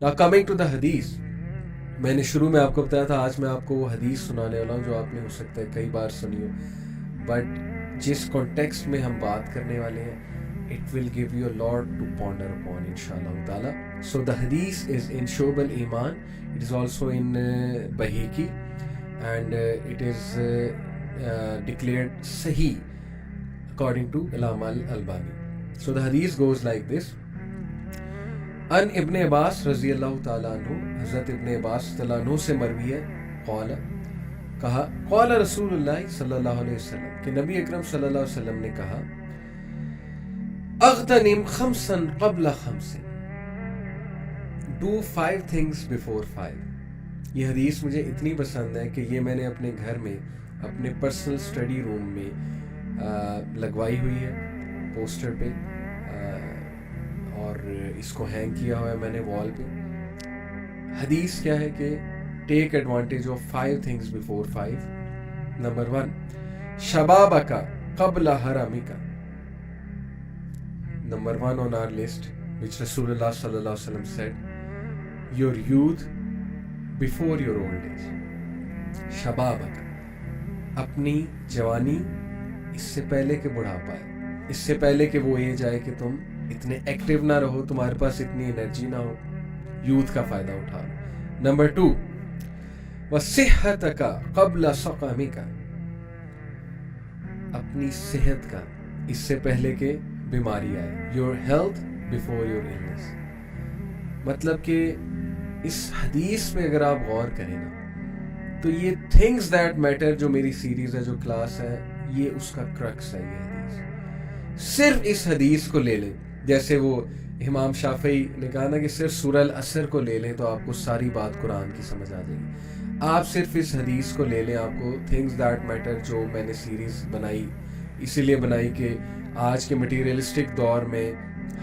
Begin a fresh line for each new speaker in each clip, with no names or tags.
Now coming to the حدیث، میں نے شروع میں آپ کو بتایا تھا آج میں آپ کو وہ حدیث سنانے والا ہوں جو آپ نے ہو سکتا ہے کئی بار سنی ہو، بٹ جس کانٹیکسٹ میں ہم بات کرنے والے ہیں it will give you a lot to ponder upon inshallah ta'ala. So the hadith is in Shu'ab al-Iman, it is also in Bahiki, and it is declared Sahih according to Allama al-Albani. So the hadith goes like this: ان ابن عباس رضی اللہ تعالیٰ عنہ، حضرت ابن عباس رضی اللہ عنہ سے مروی ہے، قال کہا، قال رسول اللہ صلی اللہ علیہ وسلم کہ نبی اکرم صلی اللہ علیہ وسلم نے کہا، اغتنم خمسا قبل خمس، do 5 things before 5۔ یہ حدیث مجھے اتنی پسند ہے کہ یہ میں نے اپنے گھر میں اپنے پرسنل اسٹڈی روم میں لگوائی ہوئی ہے پوسٹر پہ، اور اس کو ہینگ کیا ہوا ہے میں نے وال پہ۔ حدیث کیا ہے کہ take advantage of 5 things before 5۔ Number 1، شبابک قبل حرمک۔ Number 1 on our list which Rasulullah sallallahu alaihi wasallam said، your youth before your old age۔ شبابک، اپنی جوانی اس سے پہلے کہ بڑھاپا ہے، اس سے پہلے کہ وہ ایج آئے کہ تم اتنے ایکٹیو نہ رہو، تمہارے پاس اتنی انرجی نہ ہو، یوتھ کا فائدہ اٹھا لو۔ نمبر 2، وصحتک قبل سقمک، اپنی صحت کا اس سے پہلے کہ بیماری آئے، your health before your illness۔ مطلب کہ اس حدیث پہ اگر آپ غور کریں نا تو یہ things that matter جو میری سیریز ہے، جو کلاس ہے، یہ اس کا کرکس ہے۔ یہ حدیث صرف اس حدیث کو لے لیں، جیسے وہ امام شافعی نے کہا نا کہ صرف سورہ العصر کو لے لیں تو آپ کو ساری بات قرآن کی سمجھ آ جائے گی۔ آپ صرف اس حدیث کو لے لیں، آپ کو تھنگز دیٹ میٹر جو میں نے سیریز بنائی اسی لیے بنائی کہ آج کے مٹیریلسٹک دور میں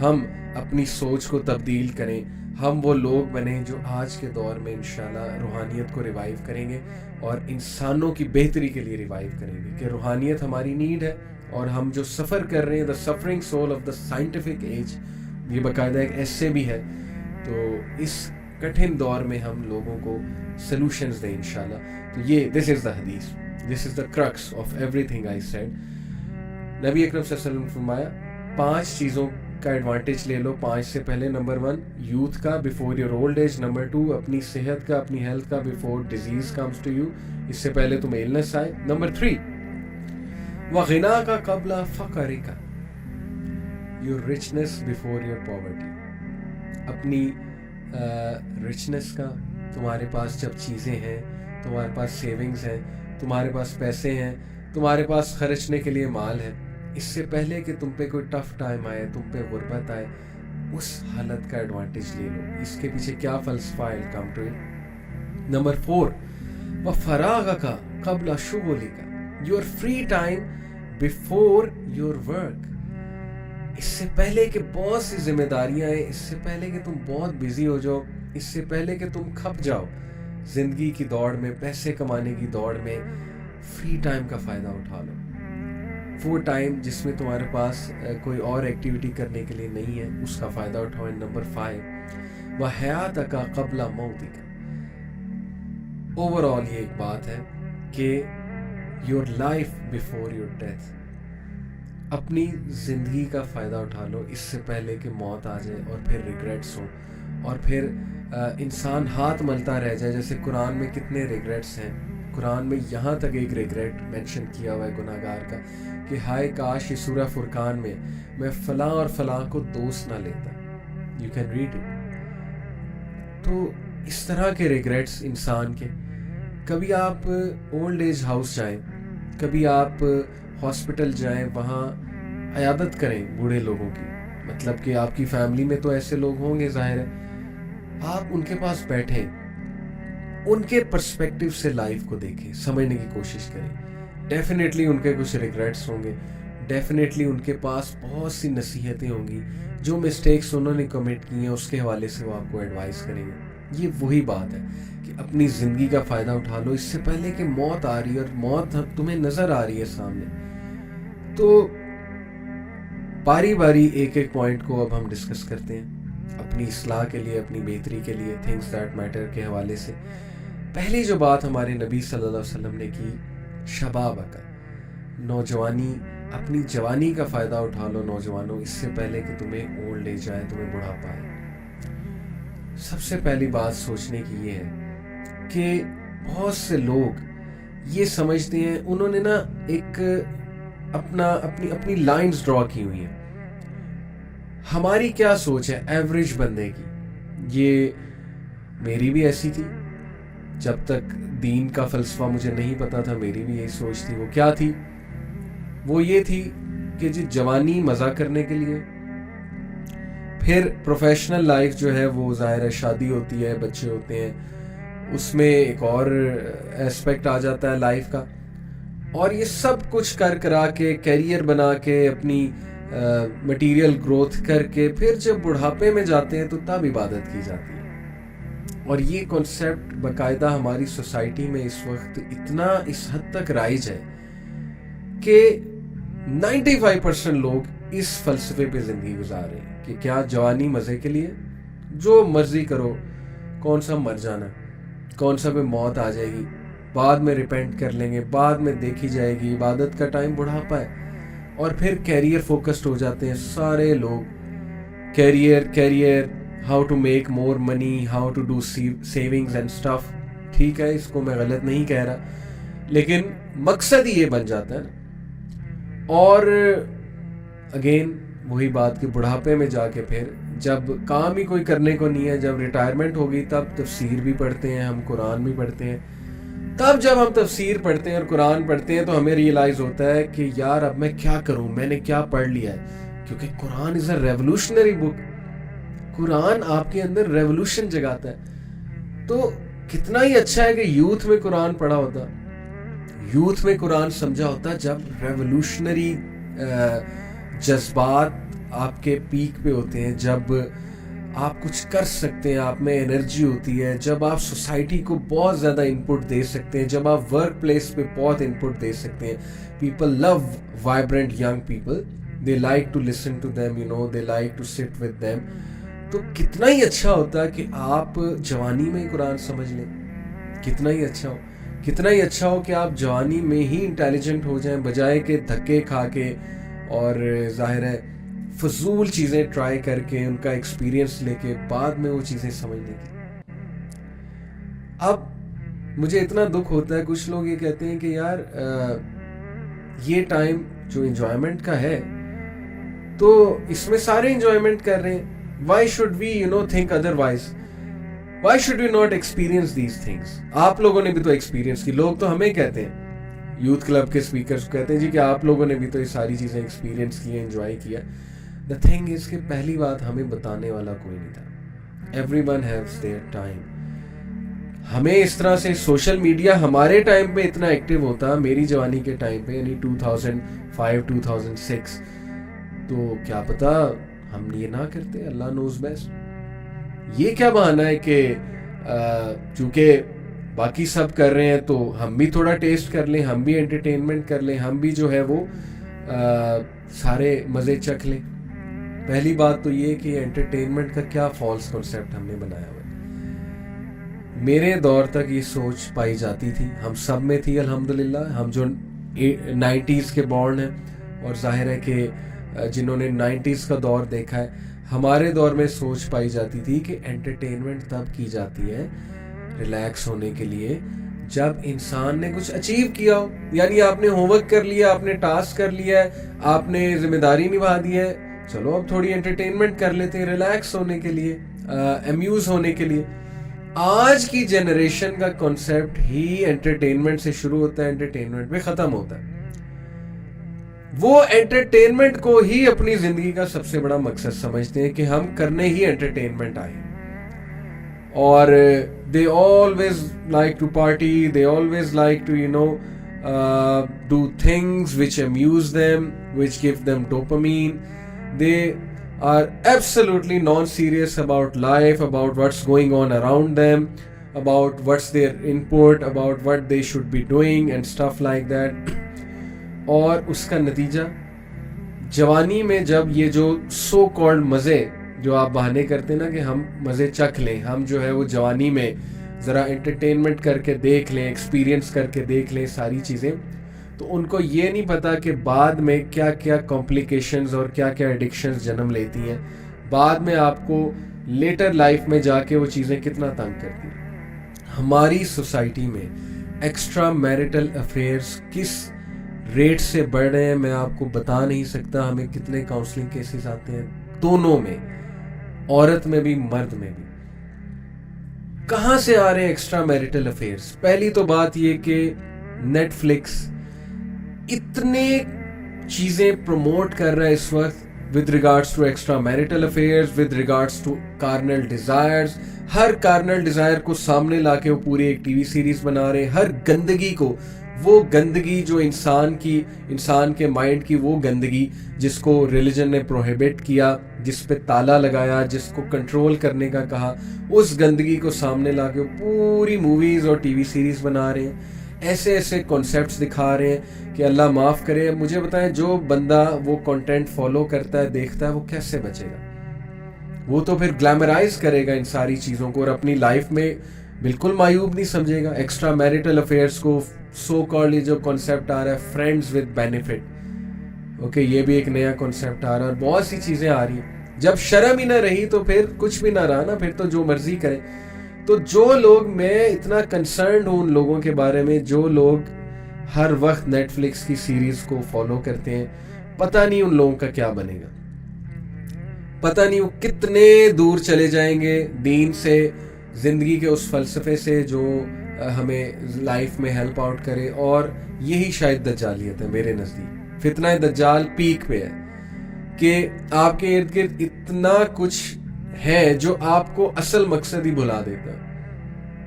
ہم اپنی سوچ کو تبدیل کریں، ہم وہ لوگ بنیں جو آج کے دور میں انشاءاللہ روحانیت کو ریوائیو کریں گے اور انسانوں کی بہتری کے لیے ریوائیو کریں گے کہ روحانیت ہماری نیڈ ہے، اور ہم جو سفر کر رہے ہیں، the suffering soul of the scientific age, یہ باقاعدہ ایک ایسے بھی ہے، تو اس کٹھن دور میں ہم لوگوں کو سلوشنز دیں انشاءاللہ۔ تو یہ دس از دا حدیث، this is the crux of everything I said. نبی اکرم صلی اللہ علیہ وسلم نے فرمایا 5 چیزوں کا ایڈوانٹیج لے لو 5 سے پہلے۔ نمبر 1، یوتھ کا before your old age. Number 2، اپنی صحت کا، اپنی ہیلتھ کا before disease comes to you, اس سے پہلے تمہیں ایلنس آئے۔ نمبر 3، وَغِنَاكَ قَبْلَ فَقْرِكَ، your richness before your poverty۔ اپنی richness کا، تمہارے پاس جب چیزیں ہیں، تمہارے پاس سیونگز ہیں، تمہارے پاس پیسے ہیں، تمہارے پاس خرچنے کے لیے مال ہے، اس سے پہلے کہ تم پہ کوئی ٹف ٹائم آئے، تم پہ غربت آئے، اس حالت کا ایڈوانٹیج لے لو۔ اس کے پیچھے کیا فلسفہ ہے، کم ٹو اٹ۔ نمبر 4، وَفَرَاغَكَ قَبْلَ شُغُلِكَ، your free time before your work۔ اس سے پہلے کہ بہت سی ذمہ داریاں ہیں، اس سے پہلے کہ تم بہت بزی ہو جاؤ، اس سے پہلے کہ تم کھپ جاؤ زندگی کی دوڑ میں، پیسے کمانے کی دوڑ میں، فری ٹائم کا فائدہ اٹھا لو۔ وہ ٹائم جس میں تمہارے پاس کوئی اور ایکٹیویٹی کرنے کے لیے نہیں ہے، اس کا فائدہ اٹھاؤ۔ نمبر 5، وَحَيَاتَكَ قَبْلَ مَوْتِكَ۔ اوور آل یہ ایک بات ہے کہ your life before your death، اپنی زندگی کا فائدہ اٹھا لو اس سے پہلے کہ موت آ جائے اور پھر ریگریٹس ہوں، اور پھر انسان ہاتھ ملتا رہ جائے۔ جیسے قرآن میں کتنے ریگریٹس ہیں، قرآن میں یہاں تک ایک ریگریٹ مینشن کیا ہوا ہے گناہ گار کا کہ ہائے کاش یہ سورہ فرقان میں فلاں اور فلاں کو دوست نہ لیتا۔ You can read it. تو اس طرح کے ریگریٹس انسان کے، کبھی آپ اولڈ ایج ہاؤس جائیں، کبھی آپ ہاسپٹل جائیں، وہاں عیادت کریں بوڑھے لوگوں کی، مطلب کہ آپ کی فیملی میں تو ایسے لوگ ہوں گے، ظاہر ہے، آپ ان کے پاس بیٹھیں، ان کے پرسپیکٹیو سے لائف کو دیکھیں، سمجھنے کی کوشش کریں۔ ڈیفینیٹلی ان کے کچھ ریگریٹس ہوں گے، ڈیفینیٹلی ان کے پاس بہت سی نصیحتیں ہوں گی، جو مسٹیکس انہوں نے کمٹ کی ہیں اس کے حوالے سے وہ آپ کو ایڈوائز کریں گے۔ یہ وہی بات ہے کہ اپنی زندگی کا فائدہ اٹھا لو اس سے پہلے کہ موت آ رہی ہے، اور موت تمہیں نظر آ رہی ہے سامنے۔ تو باری باری ایک ایک پوائنٹ کو اب ہم ڈسکس کرتے ہیں۔ اپنی اصلاح کے لیے, اپنی بہتری کے لیے, تھنگس دیٹ میٹر کے حوالے سے پہلی جو بات ہمارے نبی صلی اللہ علیہ وسلم نے کی, شباب کا, نوجوانی, اپنی جوانی کا فائدہ اٹھا لو نوجوانوں, اس سے پہلے کہ تمہیں اولڈ ایج آئے, تمہیں بڑھاپا آئے. سب سے پہلی بات سوچنے کی یہ ہے کہ بہت سے لوگ یہ سمجھتے ہیں, انہوں نے نا ایک اپنی لائنز ڈرا کی ہوئی ہیں. ہماری کیا سوچ ہے ایوریج بندے کی, یہ میری بھی ایسی تھی. جب تک دین کا فلسفہ مجھے نہیں پتا تھا میری بھی یہی سوچ تھی. وہ کیا تھی؟ وہ یہ تھی کہ جی جوانی مزہ کرنے کے لیے, پھر پروفیشنل لائف جو ہے وہ ظاہر ہے شادی ہوتی ہے, بچے ہوتے ہیں, اس میں ایک اور ایسپیکٹ آ جاتا ہے لائف کا, اور یہ سب کچھ کرا کے کیریئر بنا کے اپنی مٹیریل گروتھ کر کے پھر جب بڑھاپے میں جاتے ہیں تو تب عبادت کی جاتی ہے. اور یہ کنسیپٹ باقاعدہ ہماری سوسائٹی میں اس وقت اتنا اس حد تک رائج ہے کہ 95% لوگ اس فلسفے پہ زندگی گزار رہے ہیں کہ کیا جوانی مزے کے لیے, جو مرضی کرو, کون سا مر جانا, کون سا پہ موت آ جائے گی, بعد میں ریپینٹ کر لیں گے, بعد میں دیکھی جائے گی, عبادت کا ٹائم بڑھاپا ہے. اور پھر کیریئر فوکسڈ ہو جاتے ہیں سارے لوگ, career, how to make more money, how to do savings and stuff. ٹھیک ہے, اس کو میں غلط نہیں کہہ رہا, لیکن مقصد ہی یہ بن جاتا ہے. اور اگین وہی بات کہ بڑھاپے میں جا کے پھر جب کام ہی کوئی کرنے کو نہیں ہے, جب ریٹائرمنٹ ہوگی تب تفسیر بھی پڑھتے ہیں ہم, قرآن بھی پڑھتے ہیں. تب جب ہم تفسیر پڑھتے ہیں اور قرآن پڑھتے ہیں تو ہمیں ریئلائز ہوتا ہے کہ یار اب میں کیا کروں, میں نے کیا پڑھ لیا ہے. کیونکہ قرآن از اے ریولوشنری بک, قرآن آپ کے اندر ریولوشن جگاتا ہے. تو کتنا ہی اچھا ہے کہ یوتھ میں قرآن پڑھا ہوتا, یوتھ میں قرآن سمجھا ہوتا, جب ریولوشنری جذبات آپ کے پیک پہ ہوتے ہیں, جب آپ کچھ کر سکتے ہیں, آپ میں انرجی ہوتی ہے, جب آپ سوسائٹی کو بہت زیادہ انپٹ دے سکتے ہیں, جب آپ ورک پلیس پہ بہت انپٹ دے سکتے ہیں. People love vibrant young people, they like to listen to them, you know, they like to sit with them. تو کتنا ہی اچھا ہوتا ہے کہ آپ جوانی میں ہی قرآن سمجھ لیں, کتنا ہی اچھا ہو, کتنا ہی اچھا ہو کہ آپ جوانی میں ہی انٹیلیجنٹ ہو جائیں, بجائے کہ دھکے کھا کے اور ظاہر ہے فضول چیزیں ٹرائی کر کے ان کا ایکسپیرینس لے کے بعد میں وہ چیزیں سمجھنے کی. اب مجھے اتنا دکھ ہوتا ہے, کچھ لوگ یہ کہتے ہیں کہ یار یہ ٹائم جو انجوائمنٹ کا ہے تو اس میں سارے انجوائمنٹ کر رہے ہیں, why should we think otherwise, why should we not experience these things. آپ لوگوں نے بھی تو ایکسپیرینس کی, لوگ تو ہمیں کہتے ہیں, یوتھ کلب کے اسپیکرز کہتے ہیں جی کہ آپ لوگوں نے بھی تو یہ ساری چیزیں ایکسپیرینس کی ہیں, انجوائے کیا. The thing is کہ پہلی بات ہمیں بتانے والا کوئی نہیں تھا. Everyone has their time. ہمیں اس طرح سے سوشل میڈیا ہمارے ٹائم پہ اتنا ایکٹیو ہوتا, میری جوانی کے ٹائم پہ یعنی 2005-2006, تو کیا پتا ہم یہ نہ کرتے, اللہ نوز بیسٹ. یہ کیا بہانہ ہے کہ چونکہ باقی سب کر رہے ہیں تو ہم بھی تھوڑا ٹیسٹ کر لیں, ہم بھی انٹرٹینمنٹ کر لیں, ہم بھی جو ہے وہ سارے مزے چکھ لیں. پہلی بات تو یہ کہ انٹرٹینمنٹ کا کیا فالس کنسیپٹ ہم نے بنایا ہوا ہے. میرے دور تک یہ سوچ پائی جاتی تھی, ہم سب میں تھی الحمدللہ, ہم جو 90s کے بورن ہیں, اور ظاہر ہے کہ جنہوں نے 90s کا دور دیکھا ہے, ہمارے دور میں سوچ پائی جاتی تھی کہ انٹرٹینمنٹ تب کی جاتی ہے ریلیکس ہونے کے لیے جب انسان نے کچھ اچیو کیا ہو, یعنی آپ نے ہوم ورک کر لیا, آپ نے ٹاسک کر لیا ہے, آپ نے ذمہ داری نبھا دی ہے, چلو اب تھوڑی انٹرٹینمنٹ کر لیتے ہیں ریلیکس ہونے کے لیے, امیوز ہونے کے لیے. آج کی جنریشن کا کنسیپٹ ہی انٹرٹینمنٹ سے شروع ہوتا ہے, انٹرٹینمنٹ پہ ختم ہوتا ہے. وہ انٹرٹینمنٹ کو ہی اپنی زندگی کا سب سے بڑا مقصد سمجھتے ہیں کہ ہم کرنے ہی انٹرٹینمنٹ آئے. اور they always like to party, they always like to do things which amuse them, which give them dopamine. They are absolutely non-serious about life, about what's going on around them, about what's their input, about what they should be doing and stuff like that. اور اس کا نتیجہ جوانی میں جب یہ جو so called مزے جو آپ بہانے کرتے ہیں نا کہ ہم مزے چکھ لیں, ہم جو ہے وہ جوانی میں ذرا انٹرٹینمنٹ کر کے دیکھ لیں, ایکسپیرینس کر کے دیکھ لیں ساری چیزیں, تو ان کو یہ نہیں پتا کہ بعد میں کیا کیا کمپلیکیشنز اور کیا کیا ایڈکشنز جنم لیتی ہیں, بعد میں آپ کو لیٹر لائف میں جا کے وہ چیزیں کتنا تنگ کرتی ہیں. ہماری سوسائٹی میں ایکسٹرا میرٹل افیئرس کس ریٹ سے بڑھ رہے ہیں میں آپ کو بتا نہیں سکتا. ہمیں کتنے کاؤنسلنگ کیسز آتے ہیں دونوں میں, عورت میں بھی مرد میں بھی. کہاں سے آ رہے ہیں ایکسٹرا میرٹل افیئرس؟ پہلی تو بات یہ کہ نیٹ فلکس اتنے چیزیں پروموٹ کر رہا ہے اس وقت with regards to extra marital affairs, with regards to carnal desires. Hare carnal Dzire کو سامنے لا کے وہ پوری ایک ٹی وی سیریز بنا رہے ہیں. ہر گندگی کو, وہ گندگی جو انسان کے مائنڈ کی وہ گندگی جس کو ریلیجن نے پروہیبٹ کیا, جس پہ تالا لگایا, جس کو کنٹرول کرنے کا کہا, اس گندگی کو سامنے لا کے پوری موویز اور ٹی وی سیریز بنا رہے ہیں. ایسے ایسے کانسیپٹس دکھا رہے ہیں کہ اللہ معاف کرے. مجھے بتائیں, جو بندہ وہ کنٹینٹ فالو کرتا ہے, دیکھتا ہے, وہ کیسے بچے گا؟ وہ تو پھر گلیمرائز کرے گا ان ساری چیزوں کو اور اپنی لائف میں بالکل معیوب نہیں سمجھے گا. ایکسٹرا میرٹل افیئرس کو سو کالڈ جو کانسیپٹ آ رہا ہے فرینڈز ود بینیفٹ, اوکے, یہ بھی ایک نیا کانسیپٹ آ رہا ہے, اور بہت سی چیزیں آ رہی ہیں. جب شرم ہی نہ رہی تو پھر کچھ بھی نہ رہا نا, پھر تو جو مرضی کریں. تو جو لوگ, میں اتنا کنسرنڈ ہوں ان لوگوں کے بارے میں جو لوگ ہر وقت نیٹ فلکس کی سیریز کو فالو کرتے ہیں, پتہ نہیں ان لوگوں کا کیا بنے گا, پتہ نہیں وہ کتنے دور چلے جائیں گے دین سے, زندگی کے اس فلسفے سے جو ہمیں لائف میں ہیلپ آؤٹ کرے. اور یہی شاید دجالیت ہے میرے نزدیک. فتنہ دجال پیک پہ ہے کہ آپ کے ارد گرد اتنا کچھ ہے جو آپ کو اصل مقصد ہی بھلا دیتا ہے.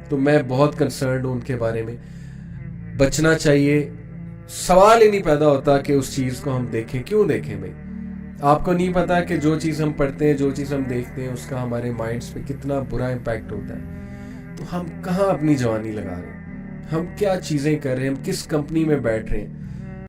تو میں بہت کنسرنڈ ہوں ان کے بارے میں. بچنا چاہیے. سوال ہی نہیں پیدا ہوتا کہ اس چیز کو ہم دیکھیں. کیوں دیکھیں بھائی؟ آپ کو نہیں پتا کہ جو چیز ہم پڑھتے ہیں, جو چیز ہم دیکھتے ہیں, اس کا ہمارے مائنڈس پہ کتنا برا امپیکٹ ہوتا ہے. تو ہم کہاں اپنی جوانی لگا رہے ہیں, ہم کیا چیزیں کر رہے ہیں, ہم کس کمپنی میں بیٹھ رہے ہیں,